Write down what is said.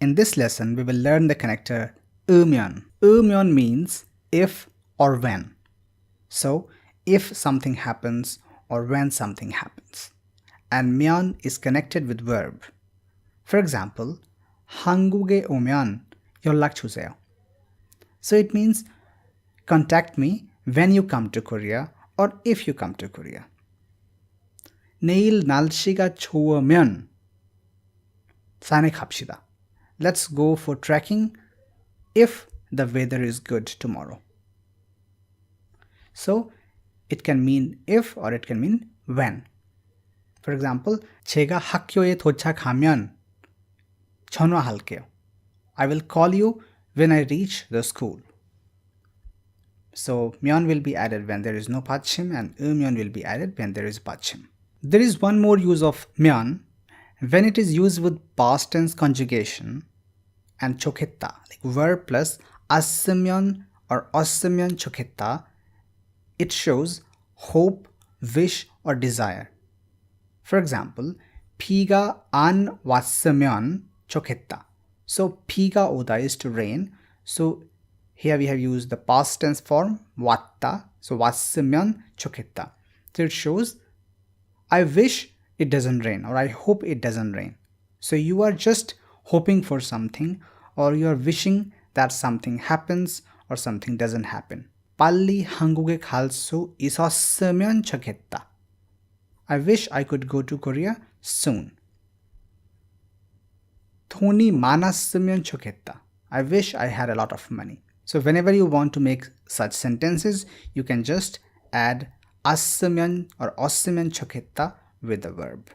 In this lesson, we will learn the connector 음연. 음연 means if or when. So, if something happens or when something happens. And 면 is connected with verb. For example, 한국에 오면 연락 주세요. So it means contact me when you come to Korea or if you come to Korea. 내일 날씨가 좋으면 산에 갑시다. Let's go for trekking if the weather is good tomorrow. So it can mean if or it can mean when. For example, 제가 학교에 도착하면 전화할게요. I will call you when I reach the school. So 면 will be added when there is no 받침 and 음연 will be added when there is 받침. There is one more use of 면 when it is used with past tense conjugation and 좋겠다, like verb plus 왔으면 or 없으면 좋겠다. It shows hope, wish or desire. For example, 비가 안 왔으면 좋겠다. So 비가 오다 is to rain. So here we have used the past tense form 왔다. So 왔으면 좋겠다. So it shows I wish it doesn't rain or I hope it doesn't rain. So you are just hoping for something or you are wishing that something happens or something doesn't happen. 빨리 한국에 갈 수 있었으면 좋겠다. I wish I could go to Korea soon. 돈이 많았으면 좋겠다. I wish I had a lot of money. So whenever you want to make such sentences, you can just add 왔으면 or 없으면 좋겠다 with the verb.